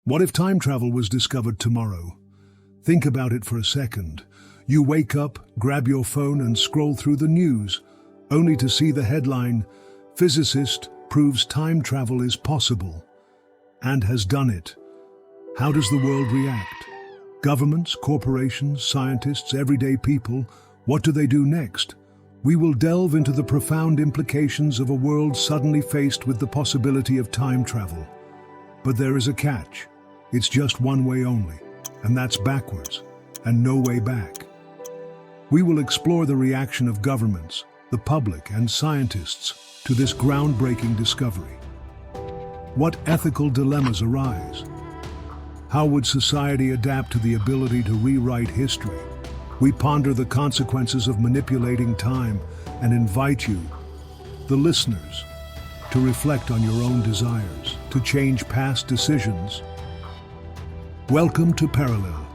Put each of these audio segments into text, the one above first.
What if time travel was discovered tomorrow? Think about it for a second. You wake up, grab your phone and scroll through the news, only to see the headline, "Physicist proves time travel is possible," and has done it. How does the world react? Governments, corporations, scientists, everyday people, what do they do next? We will delve into the profound implications of a world suddenly faced with the possibility of time travel. But there is a catch. It's just one way only, and that's backwards, and no way back. We will explore the reaction of governments, the public, and scientists to this groundbreaking discovery. What ethical dilemmas arise? How would society adapt to the ability to rewrite history? We ponder the consequences of manipulating time and invite you, the listeners, to reflect on your own desires, to change past decisions. Welcome to Parallel,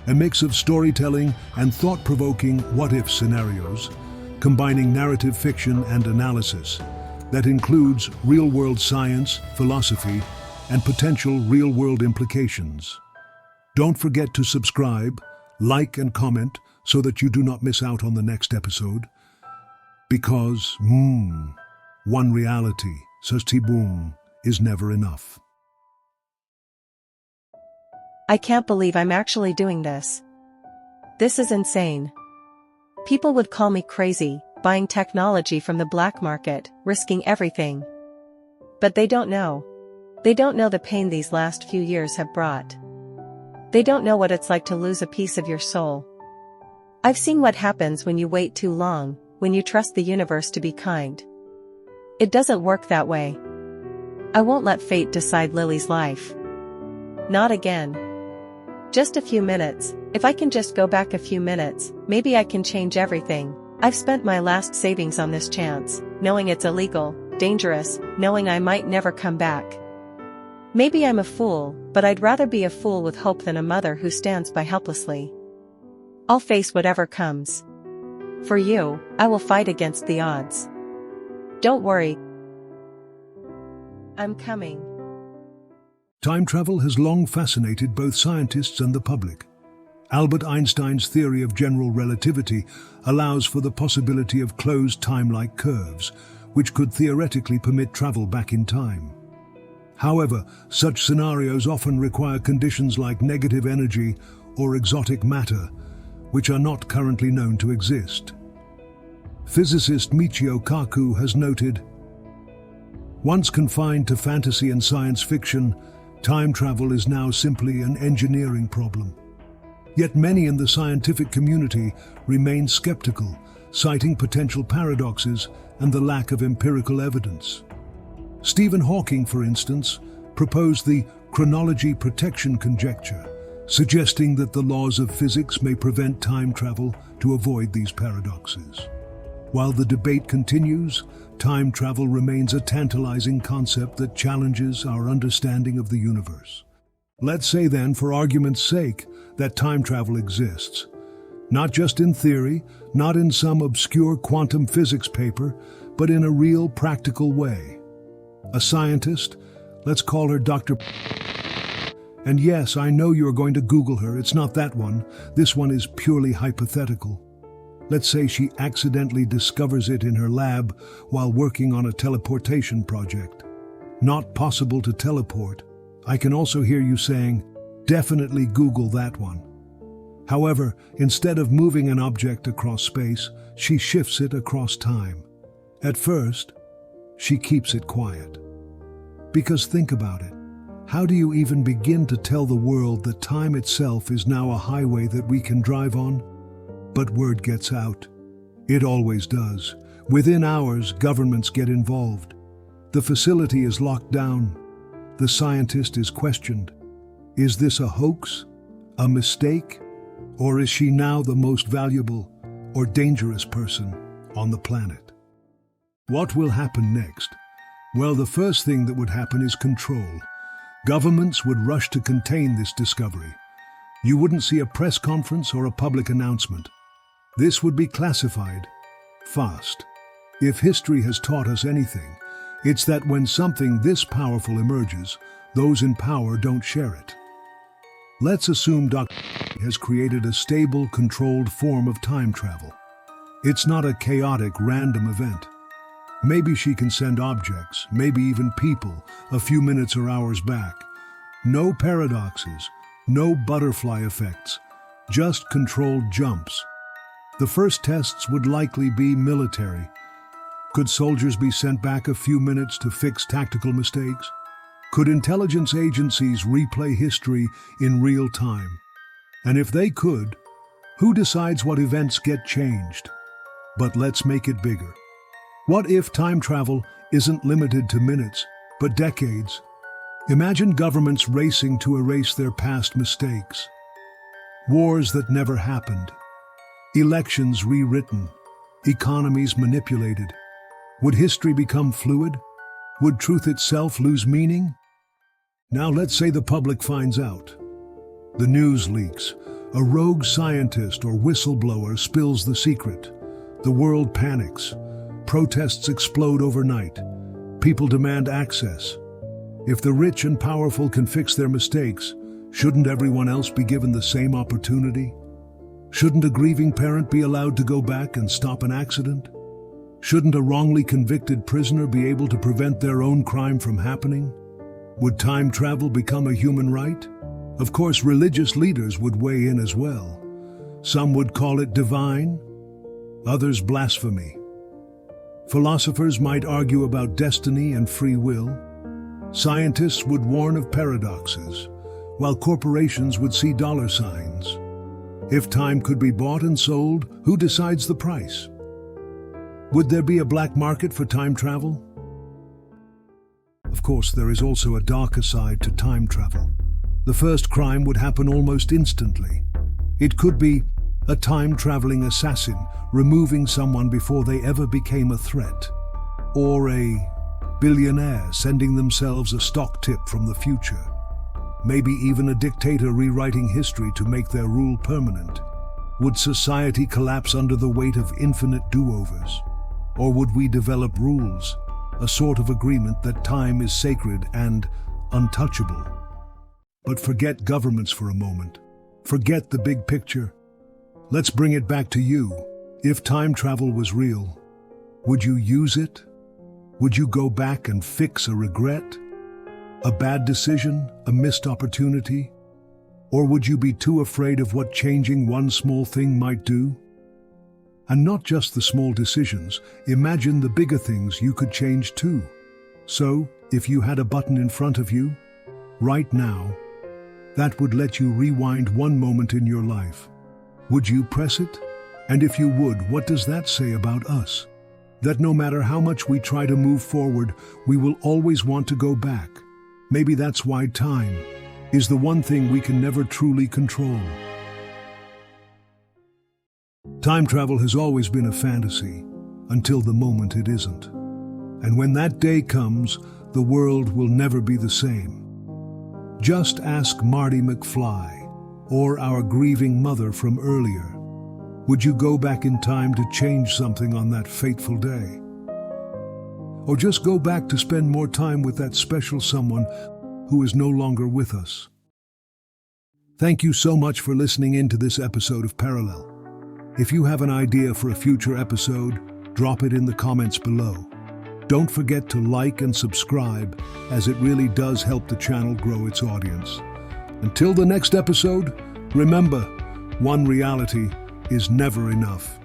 a mix of storytelling and thought-provoking what-if scenarios, combining narrative fiction and analysis that includes real-world science, philosophy, and potential real-world implications. Don't forget to subscribe, like, and comment so that you do not miss out on the next episode. Because, one reality, says T-Boom, is never enough. I can't believe I'm actually doing this. This is insane. People would call me crazy, buying technology from the black market, risking everything. But they don't know. They don't know the pain these last few years have brought. They don't know what it's like to lose a piece of your soul. I've seen what happens when you wait too long, when you trust the universe to be kind. It doesn't work that way. I won't let fate decide Lily's life. Not again. Just a few minutes. If I can just go back a few minutes, maybe I can change everything. I've spent my last savings on this chance, knowing it's illegal, dangerous, knowing I might never come back. Maybe I'm a fool, but I'd rather be a fool with hope than a mother who stands by helplessly. I'll face whatever comes. For you, I will fight against the odds. Don't worry. I'm coming. Time travel has long fascinated both scientists and the public. Albert Einstein's theory of general relativity allows for the possibility of closed time-like curves, which could theoretically permit travel back in time. However, such scenarios often require conditions like negative energy or exotic matter, which are not currently known to exist. Physicist Michio Kaku has noted, "Once confined to fantasy and science fiction, time travel is now simply an engineering problem." Yet many in the scientific community remain skeptical, citing potential paradoxes and the lack of empirical evidence. Stephen Hawking, for instance, proposed the chronology protection conjecture, suggesting that the laws of physics may prevent time travel to avoid these paradoxes. While the debate continues, time travel remains a tantalizing concept that challenges our understanding of the universe. Let's say then, for argument's sake, that time travel exists. Not just in theory, not in some obscure quantum physics paper, but in a real practical way. A scientist, let's call her Dr. And yes, I know you're going to Google her, it's not that one. This one is purely hypothetical. Let's say she accidentally discovers it in her lab while working on a teleportation project. Not possible to teleport. I can also hear you saying, definitely Google that one. However, instead of moving an object across space, she shifts it across time. At first, she keeps it quiet. Because think about it. How do you even begin to tell the world that time itself is now a highway that we can drive on? But word gets out. It always does. Within hours, governments get involved. The facility is locked down. The scientist is questioned. Is this a hoax? A mistake? Or is she now the most valuable or dangerous person on the planet? What will happen next? Well, the first thing that would happen is control. Governments would rush to contain this discovery. You wouldn't see a press conference or a public announcement. This would be classified fast. If history has taught us anything, it's that when something this powerful emerges, those in power don't share it. Let's assume Dr. has created a stable, controlled form of time travel. It's not a chaotic, random event. Maybe she can send objects, maybe even people, a few minutes or hours back. No paradoxes, no butterfly effects, just controlled jumps. The first tests would likely be military. Could soldiers be sent back a few minutes to fix tactical mistakes? Could intelligence agencies replay history in real time? And if they could, who decides what events get changed? But let's make it bigger. What if time travel isn't limited to minutes, but decades? Imagine governments racing to erase their past mistakes. Wars that never happened. Elections rewritten. Economies manipulated. Would history become fluid? Would truth itself lose meaning? Now let's say the public finds out. The news leaks. A rogue scientist or whistleblower spills the secret. The world panics. Protests explode overnight. People demand access. If the rich and powerful can fix their mistakes, shouldn't everyone else be given the same opportunity? Shouldn't a grieving parent be allowed to go back and stop an accident? Shouldn't a wrongly convicted prisoner be able to prevent their own crime from happening? Would time travel become a human right? Of course, religious leaders would weigh in as well. Some would call it divine, others blasphemy. Philosophers might argue about destiny and free will. Scientists would warn of paradoxes, while corporations would see dollar signs. If time could be bought and sold, who decides the price? Would there be a black market for time travel? Of course, there is also a darker side to time travel. The first crime would happen almost instantly. It could be a time-traveling assassin removing someone before they ever became a threat, or a billionaire sending themselves a stock tip from the future. Maybe even a dictator rewriting history to make their rule permanent. Would society collapse under the weight of infinite do-overs? Or would we develop rules, a sort of agreement that time is sacred and untouchable? But forget governments for a moment. Forget the big picture. Let's bring it back to you. If time travel was real, would you use it? Would you go back and fix a regret? A bad decision? A missed opportunity? Or would you be too afraid of what changing one small thing might do? And not just the small decisions, imagine the bigger things you could change too. So, if you had a button in front of you, right now, that would let you rewind one moment in your life. Would you press it? And if you would, what does that say about us? That no matter how much we try to move forward, we will always want to go back. Maybe that's why time is the one thing we can never truly control. Time travel has always been a fantasy, until the moment it isn't. And when that day comes, the world will never be the same. Just ask Marty McFly, or our grieving mother from earlier. Would you go back in time to change something on that fateful day? Or just go back to spend more time with that special someone who is no longer with us? Thank you so much for listening in to this episode of Parallel. If you have an idea for a future episode, drop it in the comments below. Don't forget to like and subscribe, as it really does help the channel grow its audience. Until the next episode, remember, one reality is never enough.